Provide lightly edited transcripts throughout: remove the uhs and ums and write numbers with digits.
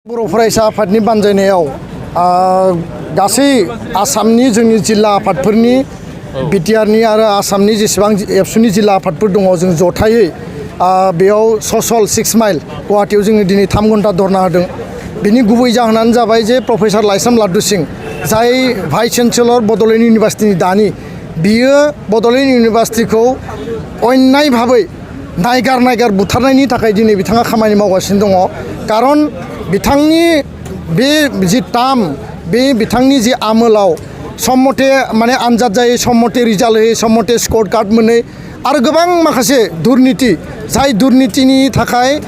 बर' फरायसा आफादनि बानजायनायाव गासै आसामनि जोंनि जिल्ला आफादफोरनि बिटिआरनि आरो आसामनि जेसेबां एबसुनि जिल्ला आफादफोर दङ जों जथायै बेयाव ससल 6 माइल गुवाहाटीयाव जोङो दिनै 3 घन्टा धरना होदों। बिनि गुबै जाहोनानो जाबाय जे प्रफेसर लाइसाम लादु सिं जाय भाइस चेन्सेलर बड'लेण्ड इउनिभार्सिटिनि दानि बियो बड'लेण्ड इउनिभार्सिटिखौ अन्याय भाबै नायगार बुथारनायनि थाखाय दिनै बिथाङा खामानि मावगासिनो दङ। खारन बिथांनि बे जि टार्म बे बिथांनि जि आमोलाव सम मथे माने आनजाद जायै सम मथे रिजाल्ट होयै सम मथे स्क'र कार्ड मोनै आरो गोबां माखासे दुर्नीति जाय दुर्नीतिनि थाखाय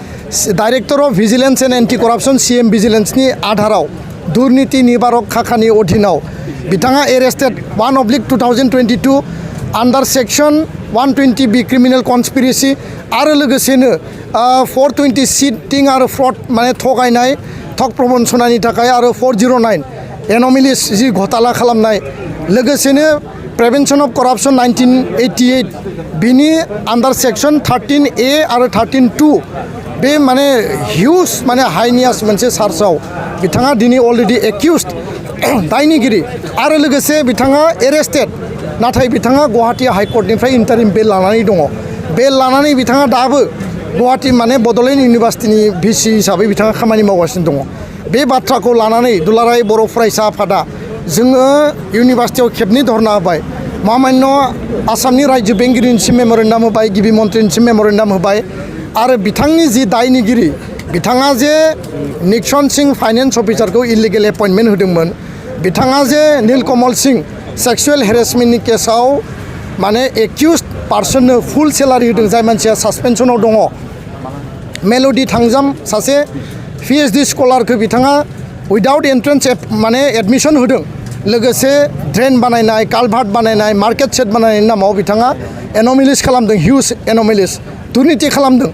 director of vigilance and anti corruption CM भिजिलेन्सनि आधाराव दुर्नीति निबारक खाखानि अधीनाव बिथाङा arrested 1/2022 under section 120B criminal conspiracy आरो लोगोसेनो 420 चिटिं आरो फ्रड माने थगायनाय थक प्रबंसनानि थाखाय आरो 409 एन'मेलिस जि घोटाला खालामनाय लोगोसेनो प्रिभेन्सन अफ करापसन 1988 बिनि आन्डार सेक्सन 13A आरो 13(2) बे माने हिउज माने हाइनियास मोनसे चार्जआव बिथाङा दिनै अलरेडि एक्यूज्ड दायनिगिरि आरो लोगोसे बिथाङा एरेस्टेड नाथाय बिथाङा गुवाहाटी हाइकर्टनिफ्राय इन्टारिम बेल लानानै दङ। बेल लानानै बिथाङा दाबो गुवाहाटी माने बड'लेण्ड इउनिभार्सिटिनि VC हिसाबै बिथाङा खामानि मावगासिनो दङ। बे बाथ्राखौ लानानै दुलाराय बर' फरायसा आफादा जोङो इउनिभार्सिटियाव खेबनै धरना होबाय। महामान्य आसामनि रायजो बेंगिरिनिसिम मेम'रेन्डाम होबाय, गिबि मन्थ्रिनिसिम मेम'रेन्डाम होबाय आरो बिथांनि जि दायनिगिरि बिथाङा जे निक्सन सिं फाइनेन्स अफिसारखौ इलिगेल एपइन्टमेन्ट होदोंमोन, बिथाङा जे नीलकमल सिं सेक्सुवेल हेरेसमेन्टनि केसाव माने एक्यूज्ड पार्सननो फुल सेलारि होदों जाय मानसिया सासपेनसनाव दङ। मेल'डि थांजाम सासे PhD स्कलारखौ बिथाङा उइदाउट एन्ट्रेन्स माने एडमिसन होदों। लोगोसे ड्रेन बानायनाय, कालभार्ट बानायनाय, मार्केट सेट बानायनायनि नामाव बिथाङा एन'मेलिस खालामदों, हिउज एन'मेलिस दुर्नीति खालामदों।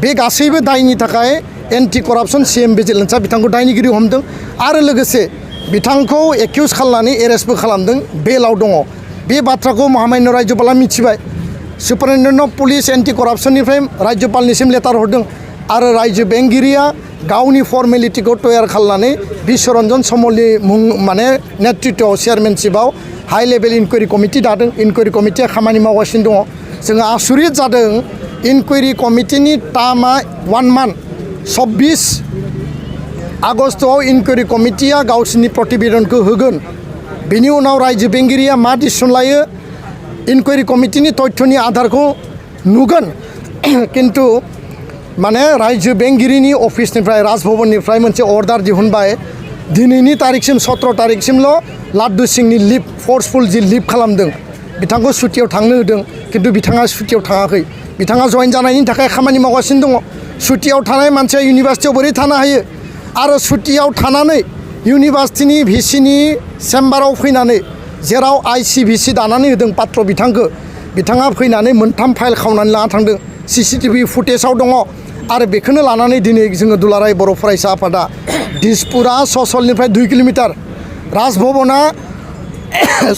बे गासैबो दायनि थाखाय एन्टि करापसन CM भिजिलेन्सआ बिथांखौ दायनिगिरि हमदों आरो लोगोसे बिथांखौ एक्यूज खालामनानै एरेस्टबो खालामदों, बेलाव दङ। बे बाथ्राखौ महामान्य राज्यपाला मिथिबाय। सुपारिनटेन्डेन्ट अफ पुलिस एन्टि करापसननिफ्राय राज्यपालनिसिम लेटार हरदों आरो रायजो बेंगिरिया गावनि फर्मेलिटिखौ तयार खालामनानै बिश्वरन्जन समलनि मुं माने नेतृत्वआव चेयारमेनशिपआव हाई लेभेल इनकुवेरि कमिटि दादों। इनकुवेरि कमिटिया खामानि मावगासिनो दङ। जोङो आसुरित जादों इनकुवेरि कमिटिनि टार्मआ 1 मान्थ 26 आगस्टआव इनकुवेरि कमिटिया गावसिनि प्रतिवेदनखौ होगोन। बिनि उनाव रायजो बेंगिरिया मा डिसिसन लायो इनकुवेरि कमिटिनि तथ्यनि आधारखौ नुगोन। किन्तु माने रायजो बेंगिरिनि अफिसनिफ्राय राजभवननिफ्राय मोनसे अर्डार दिहुनबाय दिनैनि तारिखसिम 17 तारिखसिमल' लाड्डु सिंनि लिभ फर्सफुल जि लिभ खालामदों बिथांखौ सुटियाव थांनो होदों, किन्तु बिथाङा सुटियाव थाङाखै। बिथाङा जइन जानायनि थाखाय खामानि मावगासिनो दङ। सुटियाव थानाय मानसिया इउनिभार्सिटियाव बोरै थानो हायो आरो सुटियाव थानानै इउनिभार्सिटिनि VCनि चेम्बाराव फैनानै जेराव ICVC दानानै होदों पात्र बिथांखौ बिथाङा फैनानै मोनथाम फाइल खावनानै लाना थांदों। CCTV फुटेजाव दङ आरो बेखौनो लानानै दिनै जोङो दुलाराय बर' फरायसा आफादा दिसपुरा ससलनिफ्राय 2 किल'मिटार, राजभवना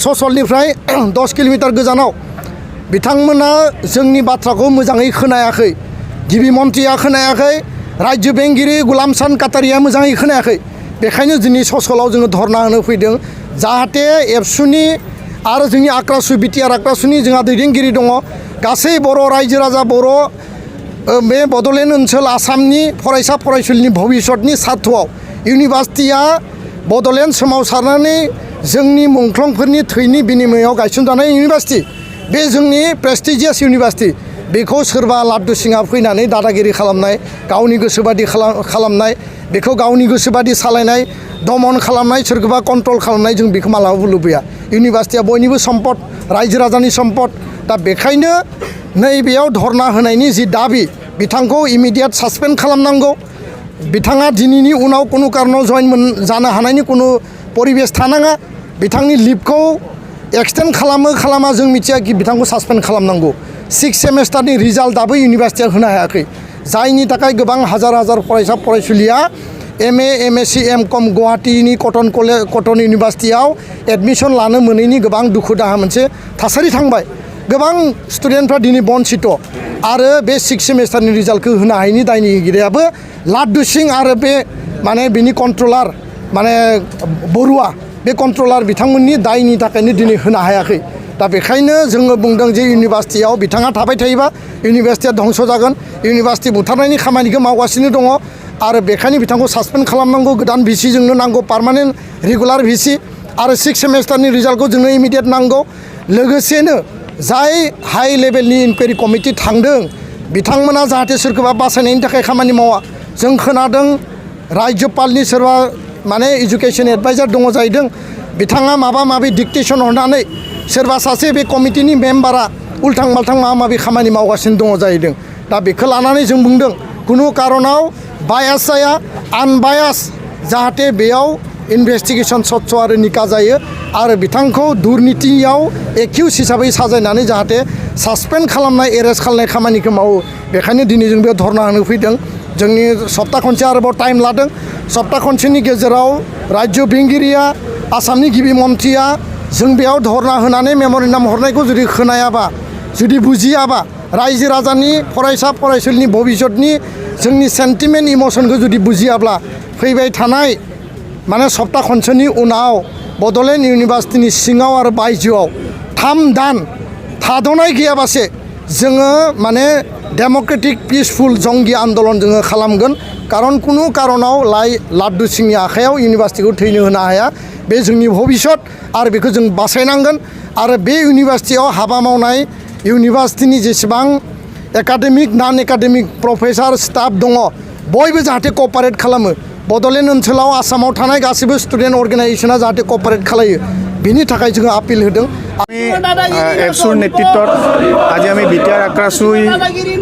ससलनिफ्राय 10 किल'मिटार गोजानाव बिथांमोना जोंनि बाथ्राखौ मोजाङै खोनायाखै। गिबि मन्थ्रिया खोनायाखै, रायजो बेंगिरि गुलाम सान काटारिया मोजाङै खोनायाखै। बेखायनो दिनै ससलाव जोङो धरना होनो फैदों जाहाथे एबसुनि आरो जोंनि आक्रासु बिटिआर आक्रासुनि जोंहा दैदेनगिरि दङ। गासै बर' रायजो राजा बर' बे बड'लेण्ड ओनसोल आसामनि फरायसा फरायसुलिनि भबिसतनि सार्थआव इउनिभार्सिटिया बड'लेण्ड सोमावसारनानै जोंनि मुंख्लंफोरनि थैनि बिनिमयाव गायसनजानाय इउनिभार्सिटि, बे जोंनि प्रेस्टिजियास इउनिभार्सिटि, बेखौ सोरबा लाड्डु सिंआ फैनानै दादागिरि खालामनाय, गावनि गोसोबादि खालामनाय, बेखौ गावनि गोसोबादि सालायनाय, दमन खालामनाय, सोरखौबा कन्ट्रल खालामनाय जों बेखौ मालाबाबो लुबैया। इउनिभार्सिटिया बयनिबो सम्पद, रायजो राजानि सम्पद। दा बेखायनो नैबेयाव धरना होनायनि जि दाबि बिथांखौ इमिडियेट सासपेन्ड खालामनांगौ। बिथाङा दिनैनि उनाव कुनु कारनाव जइन जानो हानायनि कुनु परिबेस थानाङा। बिथांनि लिभखौ एक्सटेन्ड खालामा जों मिथिया कि बिथांखौ सासपेन्ड खालामनांगौ। 6 सेमेस्टारनि रिजाल्ट दाबो इउनिभार्सिटिया होनो हायाखै, जायनि थाखाय गोबां हाजार फरायसा फरायसुलिया MA MSc MCOM गुवाहाटीनि कटन इउनिभार्सिटियाव एडमिसन लानो मोनैनि गोबां दुखु दाहा मोनसे थासारि थांबाय। गोबां स्टुडेन्टफ्रा दिनै बन्सित आरो बे 6 सेमेस्टारनि रिजाल्टखौ होनो हायैनि दायनिगिरियाबो लाड्डु सिं आरो बे माने बिनि कन्ट्रलार माने बरुवा बे कन्ट्रलार बिथांमोननि दायनि थाखायनो दिनै होनो हायाखै दा बेखायनो जोङो बुंदों जे इउनिभार्सिटियाव बिथाङा थाबाय थायोबा इउनिभार्सिटिया धंस जागोन इउनिभार्सिटि बुथारनायनि खामानिखौ मावगासिनो दङ आरो बेखायनो बिथांखौ सासपेन्ड खालामनांगौ गोदान भिसि जोंनो नांगौ पार्मानेन्ट रेगुलार भिसि आरो 6 सेमेस्टारनि रिजाल्टखौ जोंनो इमिडियेट नांगौ लोगोसेनो जाय हाई लेभेलनि इनकुवेरि कमिटि थांदों बिथांमोना जाहाथे सोरखौबा बासायनायनि थाखाय खामानि मावा जों खोनादों राज्यपालनि सोरबा माने एजुकेशन एडभाइजार दङ जाहैदों बिथाङा माबा माबि डिक्टेसन हरनानै सोरबा सासे बे कमिटिनि मेम्बारा उल्थां माल्थां माबा माबि खामानि मावगासिनो दङ जाहैदों दा बेखौ लानानै जों बुंदों कुनु कारनाव बायास जाया आनबायास जाहाथे बेयाव इनभेस्टिगेशन स्वच्छ आरो निका जायो आरो बिथांखौ दुर्नीतियाव एक्यूज हिसाबै साजायनानै जाहाथे सासपेन्ड खालामनाय एरेस्ट खालामनाय खामानिखौ मावो बेखायनो दिनै जों बेयाव धरना होनो फैदों जोंनि सप्ता खनसे आरोबाव टाइम लादों सप्ता खनसेनि गेजेराव राज्य बेंगिरिया आसामनि गिबि मन्थ्रिया जों बेयाव धरना होनानै मेम'रेन्डाम हरनायखौ जुदि खोनायाबा जुदि बुजियाबा रायजो राजानि फरायसा फरायसुलिनि भबिष्यतनि जोंनि सेन्टिमेन्ट इमसनखौ जुदि बुजियाब्ला फैबाय थानाय माने सप्ता खनसेनि उनाव बड'लेण्ड इउनिभार्सिटिनि सिङाव आरो बायजोआव 3 दान थाद'नाय गैयाबासे जोङो माने डेम'क्रेटिक पिसफुल जंगि आन्दलन जोङो खालामगोन कारन कुनु कारनाव लाड्डु सिंनि आखायाव इउनिभार्सिटिखौ थैनो होनो हाया बे जोंनि भबिष्यत आरो बेखौ जों बासायनांगोन आरो बे इउनिभार्सिटियाव हाबा मावनाय इउनिभार्सिटिनि जेसेबां एकाडेमिक नन एकाडेमिक प्रफेसार स्टाफ दङ बयबो जाहाथे कपारेट खालामो बड'लेण्ड ओनसोलाव आसामाव थानाय गासैबो स्टुडेन्ट अर्गेनाइजेशना जाहाथे कपारेट खालायो बिनि थाखाय जोङो आपिल होदों ABSUन নেতৃত্বত আজি আমি বিটিআৰ আক্ৰাচুই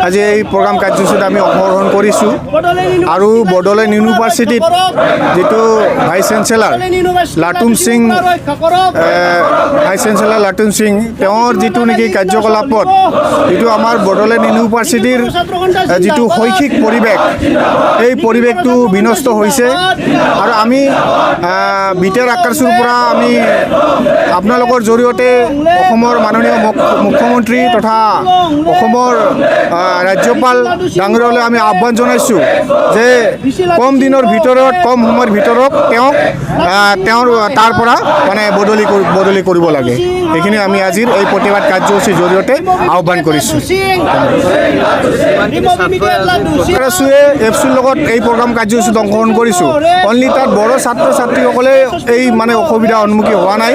আজি এই প্ৰগ্ৰাম কাৰ্যসূচীত আমি অংশগ্ৰহণ কৰিছোঁ আৰু বডোলেণ্ড ইউনিভাৰ্চিটিত যেটো ভাইচ চেঞ্চেলাৰ লাটুম সিং তেওঁৰ যেটো নেকি কাৰ্যকলাপত যেটো আমাৰ বডোলেণ্ড ইউনিভাৰ্চিটিৰ যেটো শৈক্ষিক পৰিৱেশ এই পৰিৱেশটো বিনষ্ট হৈছে আৰু আমি বিটিআৰ আক্ৰাচুৰ পৰা আমি আপোনালোকৰ জৰিয়তে অসমৰ মাননীয় মুখ্যমন্ত্ৰী তথা অসমৰ ৰাজ্যপাল ডাঙৰীয়ালৈ আমি আহ্বান জনাইছোঁ যে কম দিনৰ ভিতৰত কম সময়ৰ ভিতৰত তেওঁৰ তাৰ পৰা মানে বদলি কৰিব লাগে এইখিনি আমি আজিৰ এই প্ৰতিবাদ কাৰ্যসূচীৰ জৰিয়তে আহ্বান কৰিছোঁ ABSUৰ লগত এই প্ৰগ্ৰাম কাৰ্যসূচীত অংশগ্ৰহণ কৰিছোঁ অনলি তাত বড়ো ছাত্ৰ ছাত্ৰীসকলে এই মানে অসুবিধাৰ সন্মুখীন হোৱা নাই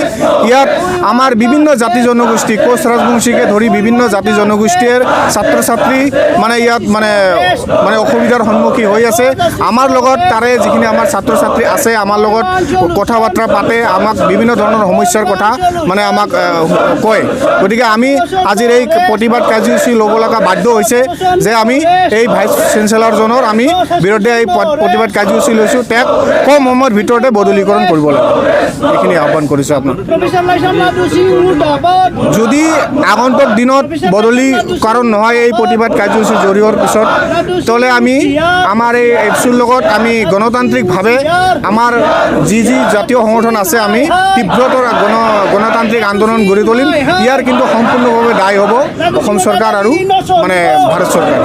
ইয়াত আমাৰ বিভিন্ন জাতি জনগোষ্ঠী কোচ ৰাজবংশীকে ধৰি বিভিন্ন জাতি জনগোষ্ঠীৰ ছাত্ৰ ছাত্ৰী মানে ইয়াত মানে অসুবিধাৰ সন্মুখীন হৈ আছে আমাৰ লগত তাৰে যিখিনি আমাৰ ছাত্ৰ ছাত্ৰী আছে আমাৰ লগত কথা বাৰ্তা পাতে আমাক বিভিন্ন ধৰণৰ সমস্যাৰ কথা মানে আমাক কয় গতিকে আমি আজিৰ এই প্ৰতিবাদ কাৰ্যসূচী ল'ব লগা বাধ্য হৈছে যে আমি এই ভাইচ চেঞ্চেলৰজনৰ আমি বিৰুদ্ধে এই প্ৰতিবাদ কাৰ্যসূচী লৈছোঁ তেওঁক কম সময়ৰ ভিতৰতে বদলীকৰণ কৰিব লাগে এইখিনি আহ্বান কৰিছোঁ আপোনাক যদি আগন্তুক দিনত বদলীকৰণ নহয় এই প্ৰতিবাদ কাৰ্যসূচী জৰিয়ৰ পিছত তলে আমি আমাৰ এই ABSUৰ লগত আমি গণতান্ত্ৰিকভাৱে আমাৰ যি জাতীয় সংগঠন আছে আমি তীব্ৰতৰ গণতান্ত্ৰিক আন্দোলন গঢ়ি তুলিম ইয়াৰ কিন্তু সম্পূৰ্ণভাৱে দায়ী হ'ব অসম চৰকাৰ আৰু মানে ভাৰত চৰকাৰ